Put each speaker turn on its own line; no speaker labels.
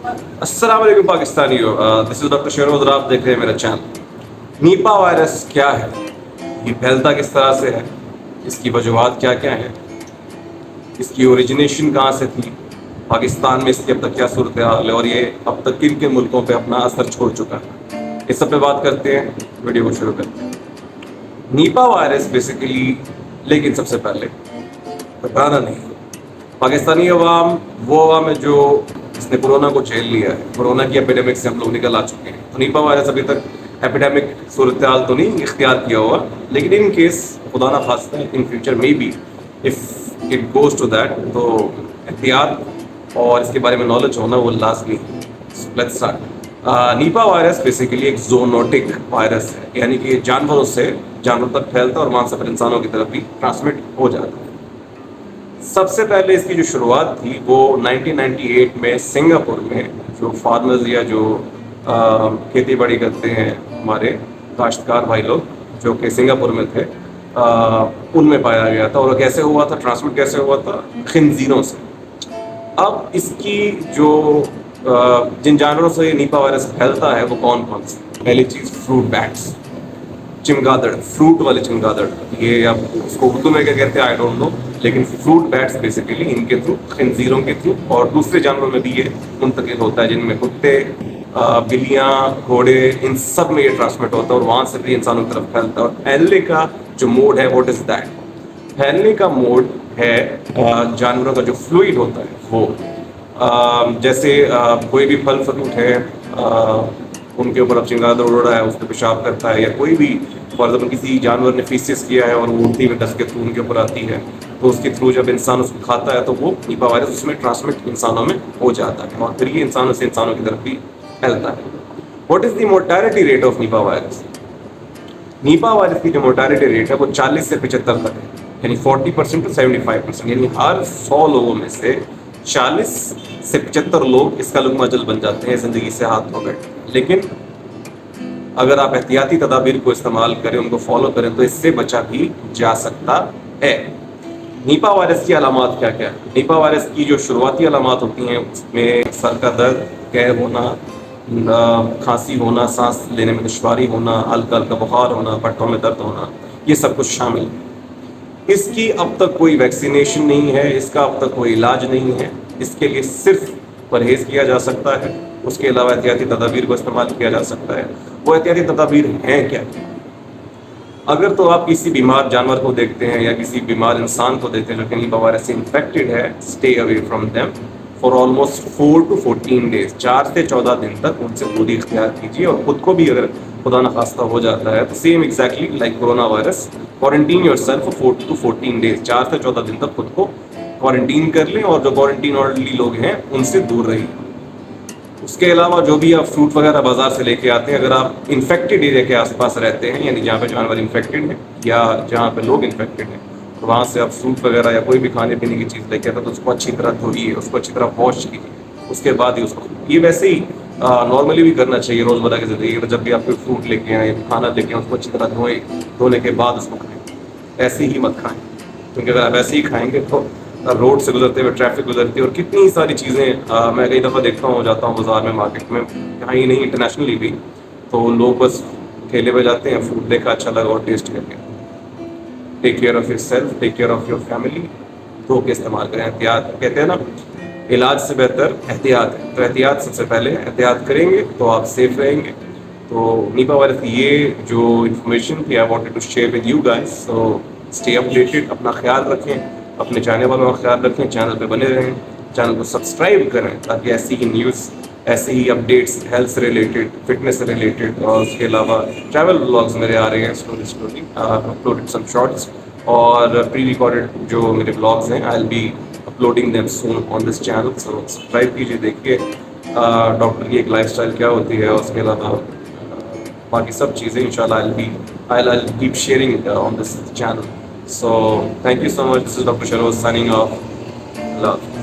अस्सलाम वालेकुम पाकिस्तानियों, दिस इज डॉक्टर शहरोज और आप देख रहे हैं मेरा चैनल। नीपा वायरस क्या है, ये फैलता किस तरह से है, इसकी वजूहात क्या क्या है, इसकी ओरिजिनेशन कहाँ से थी, पाकिस्तान में इसकी अब तक क्या सूरत हाल है और ये अब तक किन किन मुल्कों पे अपना असर छोड़ चुका है, इस सब पे बात करते हैं। वीडियो को शुरू करते हैं। नीपा वायरस बेसिकली, लेकिन सबसे पहले बताना नहीं, पाकिस्तानी अवाम वो अवाम है जो इसने कोरोना को झेल लिया है। कोरोना की एपिडेमिक से हम लोग निकल आ चुके हैं, तो नीपा वायरस अभी तक एपिडेमिक सूरत हाल तो नहीं इख्तियार किया हुआ, लेकिन इन केस खुदा ना खास्ता in future maybe if it goes to that, तो एहतियात और इसके बारे में नॉलेज होना वो लाजमी है। Let's start. Nipah virus basically एक जोनोटिक वायरस है, यानी कि जानवरों से जानवरों तक फैलता है और वहाँ से फिर इंसानों की तरफ भी ट्रांसमिट हो जाता है। सबसे पहले इसकी जो शुरुआत थी वो 1998 में सिंगापुर में जो फार्मर्स या जो खेती बाड़ी करते हैं हमारे काश्तकार भाई लोग जो कि सिंगापुर में थे, उनमें पाया गया था। और कैसे हुआ था, ट्रांसमिट कैसे हुआ था? खिंजीरों से। अब इसकी जो जिन जानवरों से नीपा वायरस फैलता है वो कौन कौन से? पहली चीज़ फ्रूट बैट्स, चमगादड़, फ्रूट वाले चमगादड़, ये अब उसको उर्दू में क्या कहते हैं आई डोंट नो, लेकिन फ्रूट बैट्स बेसिकली इनके थ्रू, खिंजीरों के थ्रू और दूसरे जानवरों में भी ये मुंतकिल होता है, जिनमें कुत्ते, बिल्लियाँ, घोड़े, इन सब में ये ट्रांसमिट होता है और वहाँ से भी इंसानों की तरफ फैलता है। और फैलने का जो मोड है, व्हाट इज दैट? फैलने का मोड है जानवरों का जो फ्लूइड होता है वो, जैसे कोई भी फल फ्रूट है, उनके ऊपर अब चमगादड़ उड़ रहा है, उस पर पेशाब करता है, या कोई भी फॉर एग्जाम्पल किसी जानवर ने फीसिस किया है और वो उड़ती हुई डस्ट के थ्रू उनके ऊपर आती है, तो उसके थ्रू जब इंसान उसको खाता है तो वो नीपा वायरस उसमें ट्रांसमिट इंसानों में हो जाता है और फिर ये इंसानों से इंसानों की तरफ भी फैलता है। What is the mortality rate of Nipah virus? Nipah virus की जो मोर्टेलिटी रेट है वो 40 से 75 तक है, यानी 40% टू 75%, यानी हर 100 लोगों में से 40 से 75 लोग इसका लुकमा जल बन जाते हैं, जिंदगी से हाथ धो बैठे। लेकिन अगर आप एहतियाती तदाबीर को इस्तेमाल करें, उनको फॉलो करें, तो इससे बचा भी जा सकता है। नीपा वायरस की अलामात क्या क्या है? नीपा वायरस की जो शुरुआती अलामात होती हैं उसमें सर का दर्द, कैब होना, खांसी होना, सांस लेने में दुश्वारी होना, हल्का हल्का बुखार होना, पट्टों में दर्द होना, ये सब कुछ शामिल है। इसकी अब तक कोई वैक्सीनेशन नहीं है, इसका अब तक कोई इलाज नहीं है, इसके लिए सिर्फ परहेज़ किया जा सकता है। उसके अलावा एहतियाती तदाबीर को इस्तेमाल किया जा सकता है। वो एहतियाती तदाबीर हैं क्या? अगर तो आप किसी बीमार जानवर को देखते हैं या किसी बीमार इंसान को देखते हैं जो कि नीपा वायरस से इन्फेक्टेड है, stay away from them for almost 4 to 14 days, 4 से 14 दिन तक उनसे दूरी इख्तियार कीजिए। और खुद को भी अगर खुदा न खास्ता हो जाता है तो same exactly like corona virus, quarantine yourself for 4 to 14 days, 4 से 14 दिन तक खुद को क्वारंटीन कर लें और जो क्वारंटीन ऑलरेडी लोग हैं उनसे दूर रहिए। उसके अलावा जो भी आप फ्रूट वगैरह बाजार से लेके आते हैं, अगर आप इन्फेक्टेड एरिया के आसपास रहते हैं, यानी जहाँ पे जानवर इन्फेक्टेड है या जहाँ पे लोग इन्फेक्टेड हैं, तो वहाँ से आप फ्रूट वगैरह या कोई भी खाने पीने की चीज़ लेके आते हैं तो उसको अच्छी तरह धोइए, उसको अच्छी तरह वॉश कीजिए, उसके बाद ही उसको, ये वैसे ही नॉर्मली भी करना चाहिए रोज़मर्रा की ज़िंदगी में। जब भी आप कोई फ्रूट लेके आए, खाना लेके आए, उसको अच्छी तरह धोएं, धोने के बाद उसको खाएँ, ऐसे ही मत खाएँ, क्योंकि अगर आप ऐसे ही खाएँगे तो रोड से गुजरते हुए ट्रैफिक गुजरती है और कितनी सारी चीज़ें मैं कई दफ़ा देखता हूँ, जाता हूँ बाज़ार में, मार्केट में, कहीं ही नहीं इंटरनेशनली भी, तो लोग बस ठेले पे जाते हैं, फ्रूट देखा अच्छा लगा और टेस्ट करके। Take care of yourself, take care of your family, धो के इस्तेमाल करें। एहतियात कहते हैं ना, इलाज से बेहतर एहतियात है, तो एहतियात सबसे पहले एहतियात करेंगे तो आप सेफ रहेंगे। तो नीपा वायरस की ये जो इन्फॉर्मेशन थी I wanted to share with you guys, so stay updated, अपना ख्याल रखें, अपने चाहने वालों का ख्याल रखें, चैनल पे बने रहें, चैनल को सब्सक्राइब करें ताकि ऐसी ही न्यूज़, ऐसे ही अपडेट्स हेल्थ से रिलेटेड, फिटनेस से रिलेटेड, और उसके अलावा ट्रैवल व्लॉग्स मेरे आ रहे हैं, स्टोरी अपलोडेड सम शॉर्ट्स और प्री रिकॉर्डेड जो मेरे व्लॉग्स हैं, I will be uploading them soon on this channel. So subscribe कीजिए, देखिए डॉक्टर की एक लाइफस्टाइल क्या होती है, उसके अलावा बाकी सब चीज़ें इंशाल्लाह I'll keep sharing on this channel. So thank you so much. This is Dr. Sharoz signing off. Love.